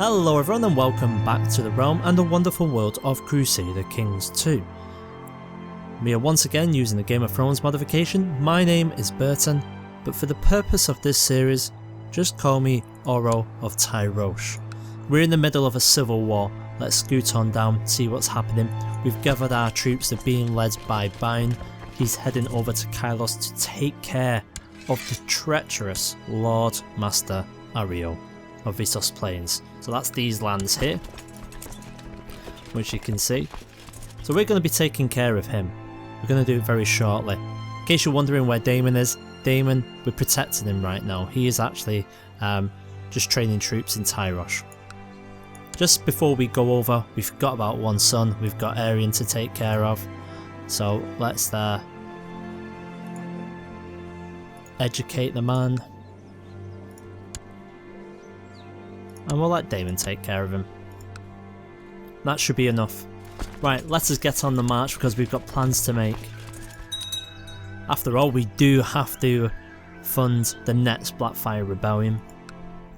Hello everyone and welcome back to the realm and the wonderful world of Crusader Kings 2. We are once again using the Game of Thrones modification. My name is Burton, but for the purpose of this series, just call me Oro of Tyrosh. We're in the middle of a civil war. Let's scoot on down, see what's happening. We've gathered our troops, they're being led by Burton. He's heading over to Kylos to take care of the treacherous Lord Master Ariel of Visos Plains. So that's these lands here, which you can see. So we're going to be taking care of him. We're going to do it very shortly. In case you're wondering where Daemon is, Daemon, we're protecting him right now. He is actually just training troops in Tyrosh. Just before we go over, we've got about one son. We've got Aegon to take care of. So let's educate the man. And we'll let Daemon take care of him. That should be enough. Right, let us get on the march because we've got plans to make. After all, we do have to fund the next Blackfyre rebellion.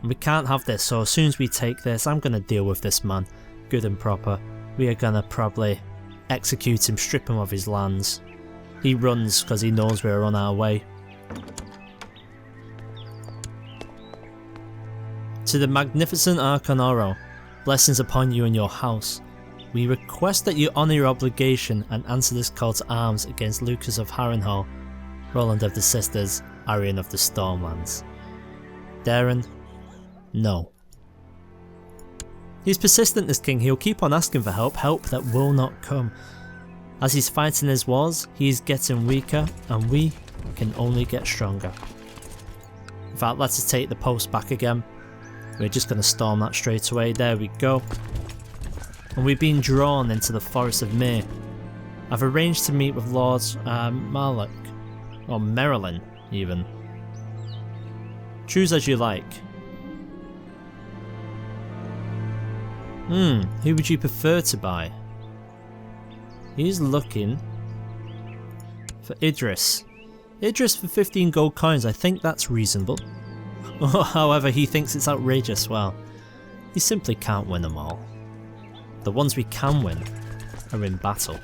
And we can't have this, so as soon as we take this, I'm going to deal with this man good and proper. We are going to probably execute him, strip him of his lands. He runs because he knows we're on our way. To the magnificent Archon Oro, blessings upon you and your house. We request that you honour your obligation and answer this call to arms against Lucas of Harrenhal, Roland of the Sisters, Arion of the Stormlands. Darren, no. He's persistent, this king. He'll keep on asking for help that will not come. As he's fighting his wars, he's getting weaker and we can only get stronger. In fact, let us take the post back again. We're just going to storm that straight away. There we go. And we've been drawn into the Forest of Myr. I've arranged to meet with Lord Marlock, or Marilyn even. Choose as you like. Who would you prefer to buy? He's looking for Idris. Idris for 15 gold coins, I think that's reasonable. However, he thinks it's outrageous. Well, you simply can't win them all. The ones we can win are in battle.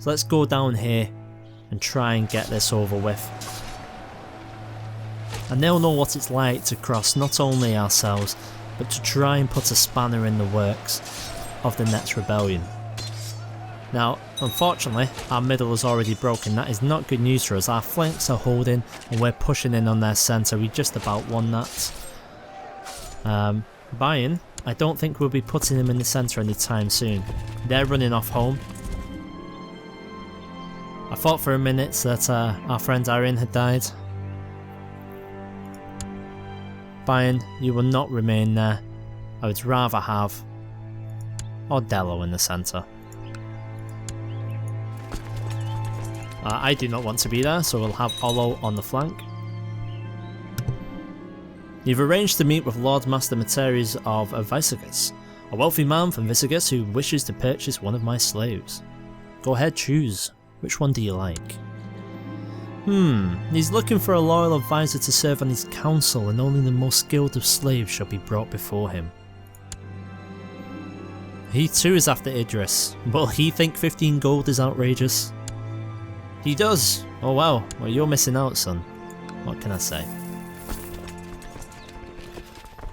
So let's go down here and try and get this over with. And they'll know what it's like to cross not only ourselves, but to try and put a spanner in the works of the next rebellion. Now, unfortunately, our middle is already broken. That is not good news for us. Our flanks are holding and we're pushing in on their centre. We just about won that. Burton, I don't think we'll be putting him in the centre anytime soon. They're running off home. I thought for a minute that our friend Arion had died. Burton, you will not remain there. I would rather have Ordello in the centre. I do not want to be there, so we'll have Olo on the flank. You've arranged to meet with Lord Master Materies of Visigus, a wealthy man from Visigus who wishes to purchase one of my slaves. Go ahead, choose. Which one do you like? He's looking for a loyal advisor to serve on his council, and only the most skilled of slaves shall be brought before him. He too is after Idris. Will he think 15 gold is outrageous? He does! Oh wow, well you're missing out, son. What can I say?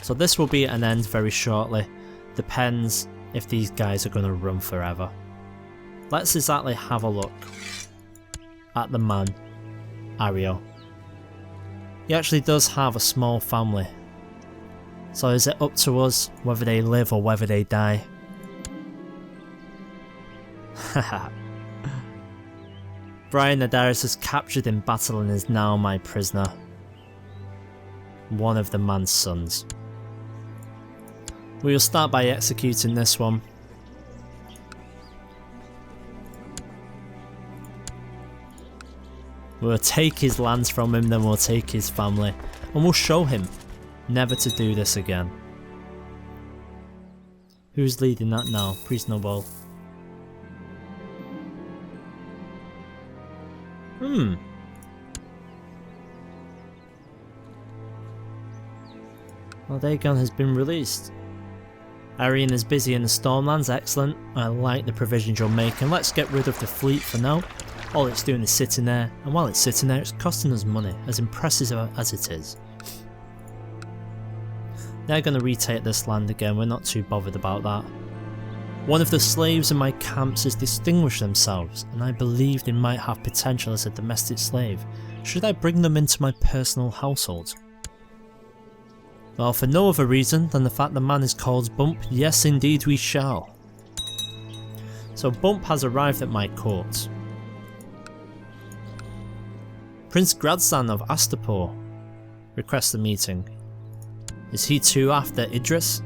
So this will be at an end very shortly. Depends if these guys are going to run forever. Let's exactly have a look at the man, Ariel. He actually does have a small family. So is it up to us whether they live or whether they die? Haha. Brian Nadaris is captured in battle and is now my prisoner. One of the man's sons. We will start by executing this one. We'll take his lands from him, then we'll take his family. And we'll show him never to do this again. Who's leading that now? Priest Noble. Well, Aegon has been released. Arryn is busy in the Stormlands, excellent. I like the provisions you're making. Let's get rid of the fleet for now. All it's doing is sitting there, and while it's sitting there, it's costing us money, as impressive as it is. They're going to retake this land again, we're not too bothered about that. One of the slaves in my camps has distinguished themselves, and I believe they might have potential as a domestic slave. Should I bring them into my personal household? Well, for no other reason than the fact the man is called Bump, yes indeed we shall. So Bump has arrived at my court. Prince Gradzan of Astapor requests a meeting. Is he too after Idris?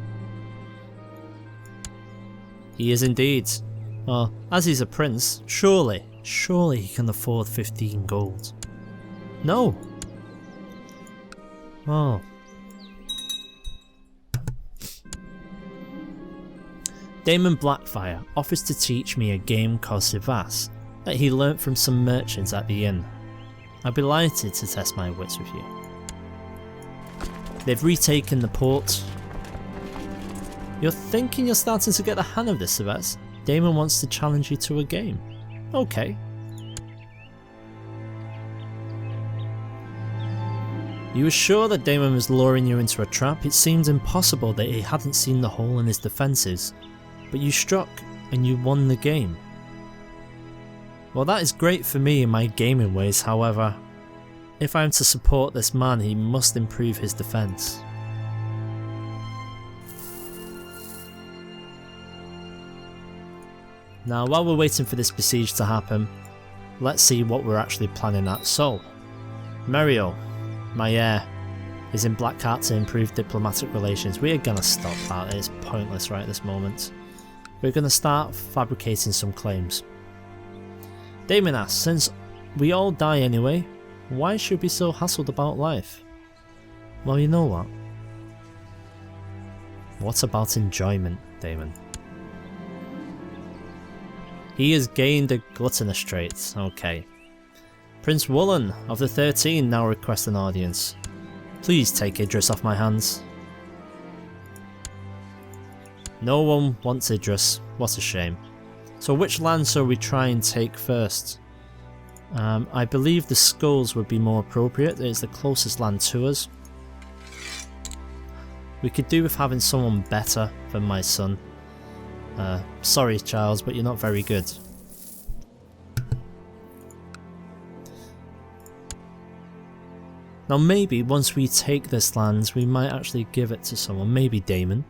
He is indeed. Well, as he's a prince, surely he can afford 15 gold. No. Oh. Daemon Blackfyre offers to teach me a game called Sivas that he learnt from some merchants at the inn. I'd be delighted to test my wits with you. They've retaken the port. You're thinking you're starting to get the hang of this, Sivas? Daemon wants to challenge you to a game. Okay. You were sure that Daemon was luring you into a trap? It seemed impossible that he hadn't seen the hole in his defences. But you struck, and you won the game. Well, that is great for me in my gaming ways, however. If I am to support this man, he must improve his defence. Now, while we're waiting for this besiege to happen, let's see what we're actually planning at. So, Merio, my heir, is in Blackheart to improve diplomatic relations. We are going to stop that, it's pointless right at this moment. We're going to start fabricating some claims. Daemon asks, since we all die anyway, why should we be so hassled about life? Well, you know what? What about enjoyment, Daemon? He has gained a gluttonous trait. Okay. Prince Wullan of the 13 now requests an audience. Please take Idris off my hands. No one wants Idris. What a shame. So which land shall we try and take first? I believe the Skulls would be more appropriate. It's the closest land to us. We could do with having someone better than my son. Sorry Charles, but you're not very good. Now maybe once we take this land we might actually give it to someone, maybe Daemon.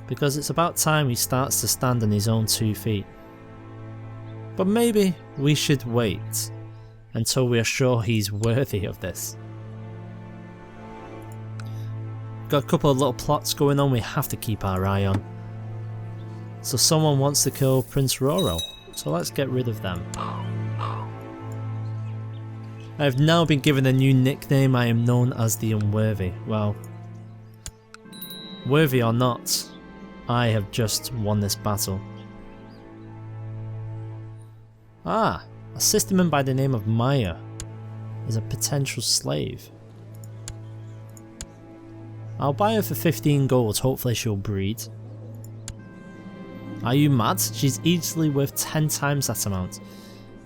Because it's about time he starts to stand on his own 2 feet. But maybe we should wait until we are sure he's worthy of this. Got a couple of little plots going on we have to keep our eye on. So someone wants to kill Prince Roro, so let's get rid of them. I have now been given a new nickname. I am known as the Unworthy. Well, worthy or not, I have just won this battle. Ah, a sisterman by the name of Maya is a potential slave. I'll buy her for 15 gold, hopefully she'll breed. Are you mad? She's easily worth 10 times that amount.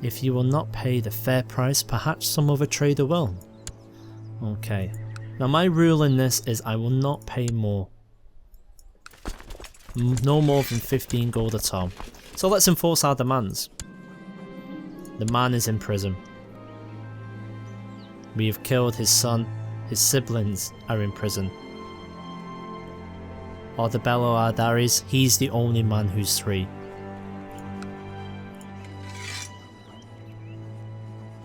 If you will not pay the fair price, perhaps some other trader will. Okay. Now my rule in this is I will not pay more. No more than 15 gold at all. So let's enforce our demands. The man is in prison. We have killed his son. His siblings are in prison. Ordabello Ardaris, he's the only man who's free.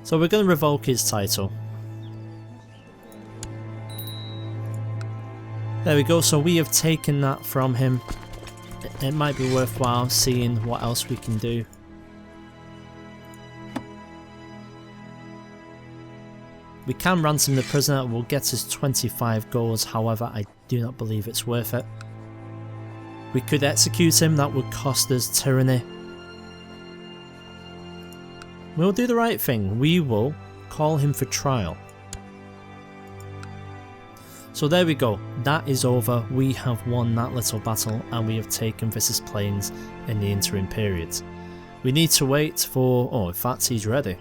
So we're going to revoke his title. There we go, so we have taken that from him. It might be worthwhile seeing what else we can do. We can ransom the prisoner, it will get us 25 gold, however I do not believe it's worth it. We could execute him, that would cost us tyranny. We'll do the right thing, we will call him for trial. So there we go, that is over. We have won that little battle and we have taken Viserys Plains in the interim period. We need to wait for... oh, in fact he's ready.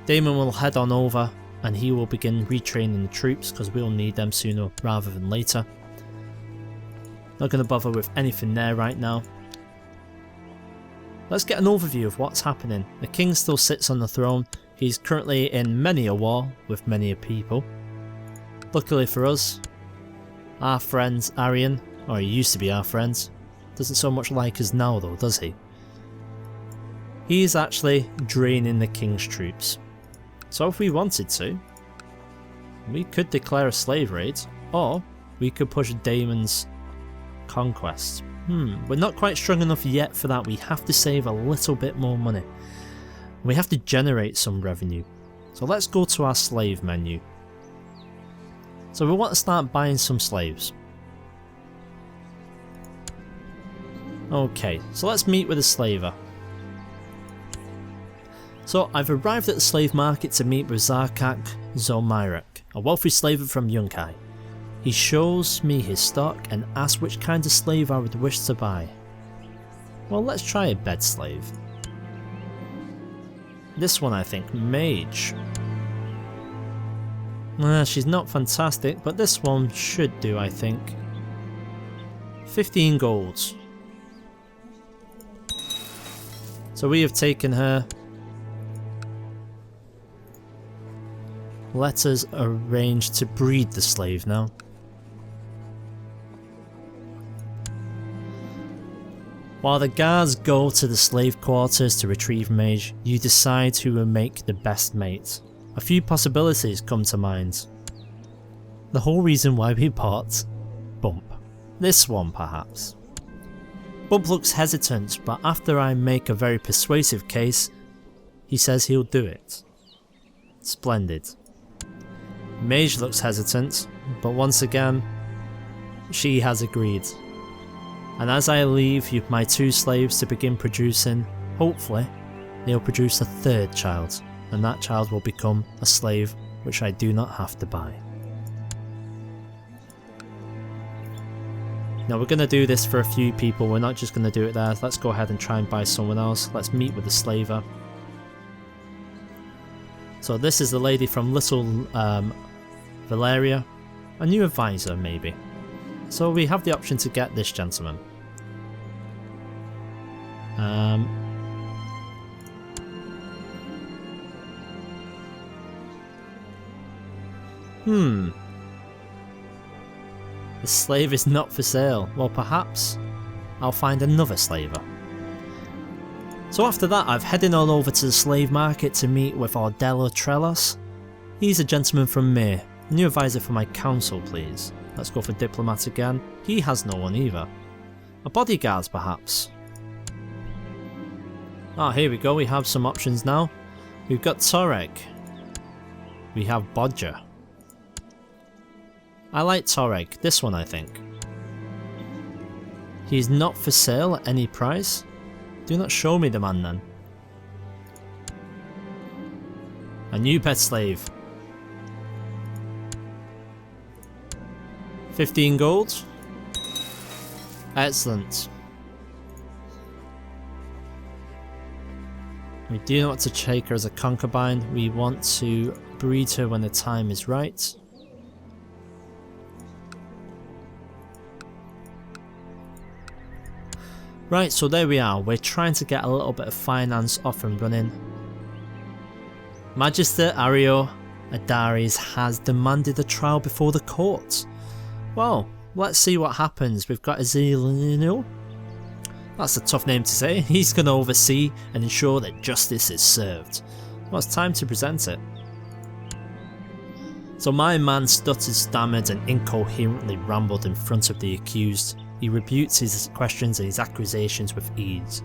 Daemon will head on over and he will begin retraining the troops because we'll need them sooner rather than later. Not going to bother with anything there right now. Let's get an overview of what's happening. The king still sits on the throne. He's currently in many a war with many a people. Luckily for us, our friend Arion, or he used to be our friend, doesn't so much like us now though, does he? He's actually draining the king's troops. So if we wanted to, we could declare a slave raid, or we could push Daemon's conquest. We're not quite strong enough yet for that. We have to save a little bit more money. We have to generate some revenue. So let's go to our slave menu. So we want to start buying some slaves. Okay, so let's meet with a slaver. So I've arrived at the slave market to meet with Zarkak Zomirek, a wealthy slaver from Yunkai. He shows me his stock and asks which kind of slave I would wish to buy. Well, let's try a bed slave. This one I think, mage. She's not fantastic, but this one should do I think. 15 golds. So we have taken her. Let us arrange to breed the slave now. While the guards go to the slave quarters to retrieve mage, you decide who will make the best mate. A few possibilities come to mind. The whole reason why we bought Bump. This one perhaps. Bump looks hesitant, but after I make a very persuasive case, he says he'll do it. Splendid. Mage looks hesitant, but once again, she has agreed. And as I leave my two slaves to begin producing, hopefully, they'll produce a third child, and that child will become a slave which I do not have to buy. Now we're going to do this for a few people, we're not just going to do it there. Let's go ahead and try and buy someone else. Let's meet with the slaver. So this is the lady from Little Valeria, a new advisor maybe. So we have the option to get this gentleman. The slave is not for sale. Well, perhaps I'll find another slaver. So after that, I've headed on over to the slave market to meet with Ordello Trelos. He's a gentleman from Mir. New advisor for my council, please. Let's go for diplomat again. He has no one either. A bodyguard, perhaps. Ah, here we go. We have some options now. We've got Toreg. We have Bodger. I like Toreg. This one, I think. He's not for sale at any price. Do not show me the man then. A new pet slave. 15 gold. Excellent. We do not want to take her as a concubine. We want to breed her when the time is right. Right, so there we are. We're trying to get a little bit of finance off and running. Magister Ario Adares has demanded a trial before the court. Well, let's see what happens. We've got Azilino. That's a tough name to say. He's going to oversee and ensure that justice is served. Well, it's time to present it. So my man stuttered, stammered and incoherently rambled in front of the accused. He rebuked his questions and his accusations with ease.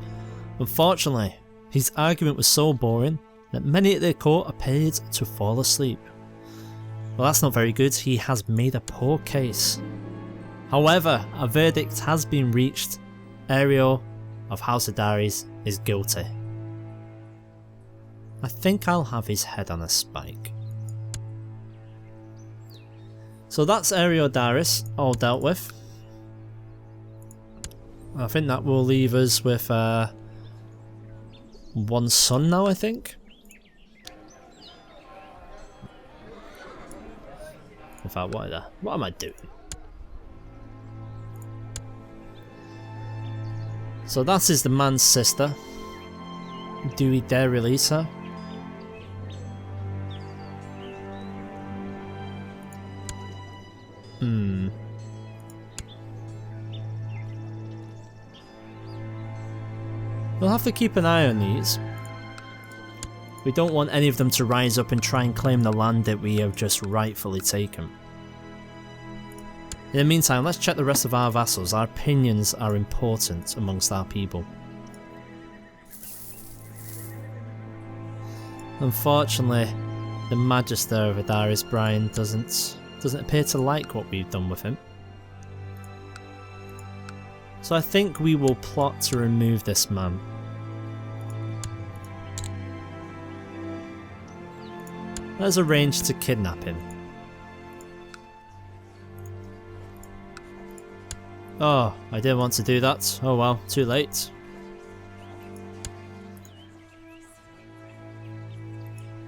Unfortunately, his argument was so boring that many at the court appeared to fall asleep. Well, that's not very good. He has made a poor case. However, a verdict has been reached. Ario of House Adares is guilty. I think I'll have his head on a spike. So that's Daenerys all dealt with. I think that will leave us with one son now, I think. In fact, what am I doing? So that is the man's sister. Do we dare release her? We'll have to keep an eye on these. We don't want any of them to rise up and try and claim the land that we have just rightfully taken. In the meantime, let's check the rest of our vassals. Our opinions are important amongst our people. Unfortunately, the Magister of Adaris Brian doesn't appear to like what we've done with him. So I think we will plot to remove this man. Let's arrange to kidnap him. Oh, I didn't want to do that. Oh well, too late.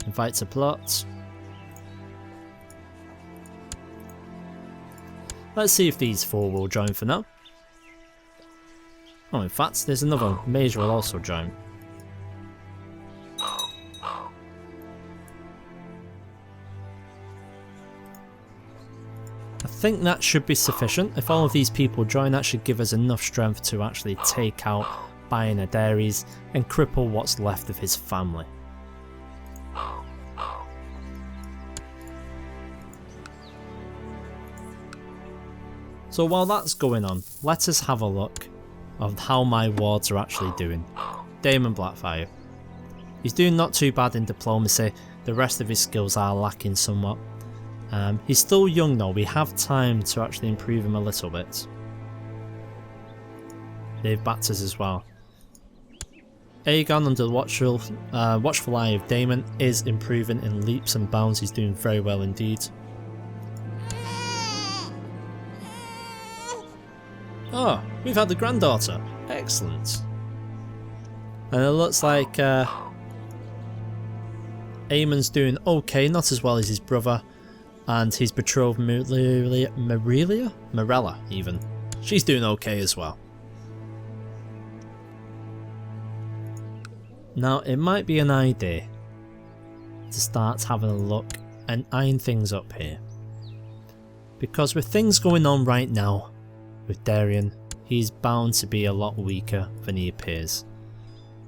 Invite to plot. Let's see if these four will join for now. Oh, in fact, there's another one. Mage will also join. I think that should be sufficient. If all of these people join, that should give us enough strength to actually take out Bayan Adares and cripple what's left of his family. So while that's going on, let us have a look of how my wards are actually doing. Daemon Blackfyre. He's doing not too bad in diplomacy, the rest of his skills are lacking somewhat. He's still young though, we have time to actually improve him a little bit. They've backed us as well. Aegon under the watchful eye of Daemon is improving in leaps and bounds, he's doing very well indeed. Oh, we've had the granddaughter. Excellent. And it looks like Aemon's doing okay, not as well as his brother. And his betrothed Morella even. She's doing okay as well. Now it might be an idea to start having a look and eyeing things up here. Because with things going on right now, with Darion, he's bound to be a lot weaker than he appears.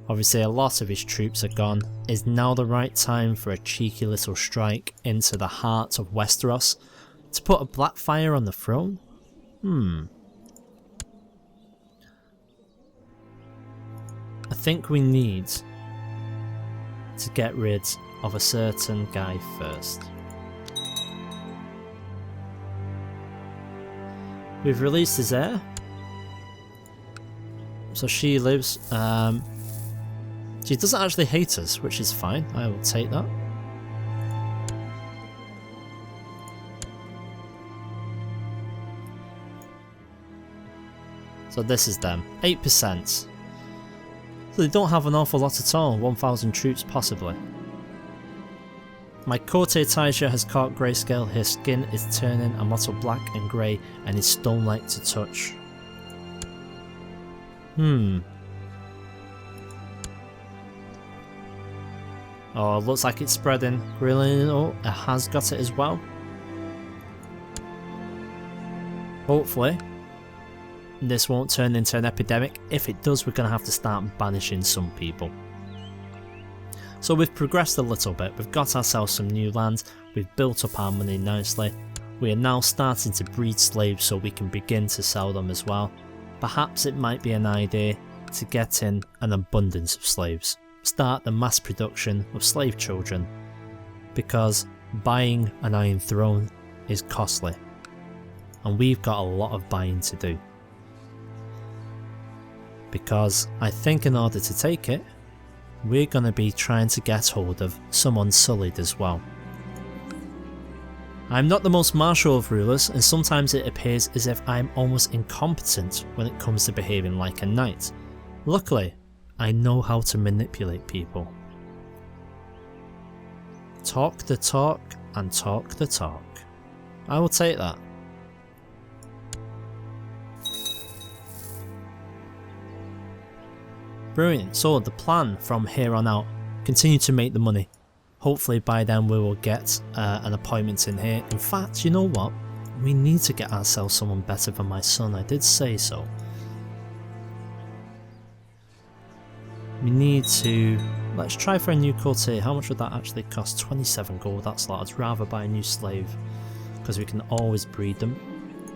Obviously a lot of his troops are gone. Is now the right time for a cheeky little strike into the heart of Westeros to put a Blackfyre on the throne? I think we need to get rid of a certain guy first. We've released his heir, so she lives. She doesn't actually hate us, which is fine. I will take that. So this is them, 8%. So they don't have an awful lot at all, 1,000 troops possibly. My courtier Taisha has caught grayscale, her skin is turning a mottled black and grey and is stone-like to touch. Oh, looks like it's spreading. Really? Oh, it has got it as well. Hopefully, this won't turn into an epidemic. If it does, we're going to have to start banishing some people. So we've progressed a little bit, we've got ourselves some new land, we've built up our money nicely, we are now starting to breed slaves so we can begin to sell them as well. Perhaps it might be an idea to get in an abundance of slaves, start the mass production of slave children, because buying an Iron Throne is costly, and we've got a lot of buying to do. Because I think in order to take it, we're going to be trying to get hold of some Unsullied as well. I'm not the most martial of rulers, and sometimes it appears as if I'm almost incompetent when it comes to behaving like a knight. Luckily, I know how to manipulate people. Talk the talk and talk the talk. I will take that. Brilliant, so the plan from here on out, continue to make the money. Hopefully by then we will get an appointment in here. In fact, you know what? We need to get ourselves someone better than my son, I did say so. We need to... let's try for a new courtier. How much would that actually cost? 27 gold, that's a lot. I'd rather buy a new slave, because we can always breed them.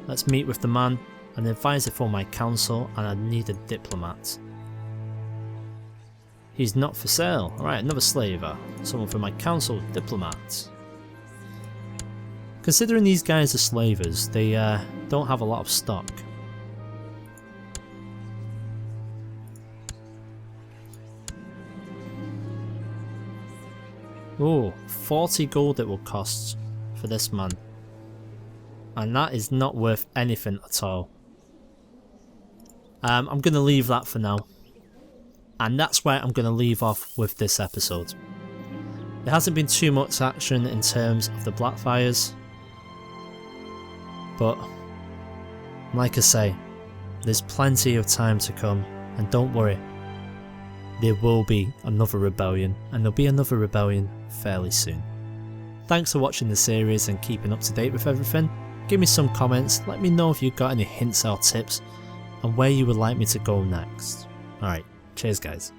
Let's meet with the man, an advisor for my council, and I need a diplomat. He's not for sale. Alright, another slaver. Someone for my council, diplomat. Considering these guys are slavers, they don't have a lot of stock. Oh, 40 gold it will cost for this man. And that is not worth anything at all. I'm going to leave that for now. And that's where I'm going to leave off with this episode. There hasn't been too much action in terms of the Blackfyres. But, like I say, there's plenty of time to come. And don't worry, there will be another rebellion. And there'll be another rebellion fairly soon. Thanks for watching the series and keeping up to date with everything. Give me some comments, let me know if you've got any hints or tips, and where you would like me to go next. Alright. Cheers guys.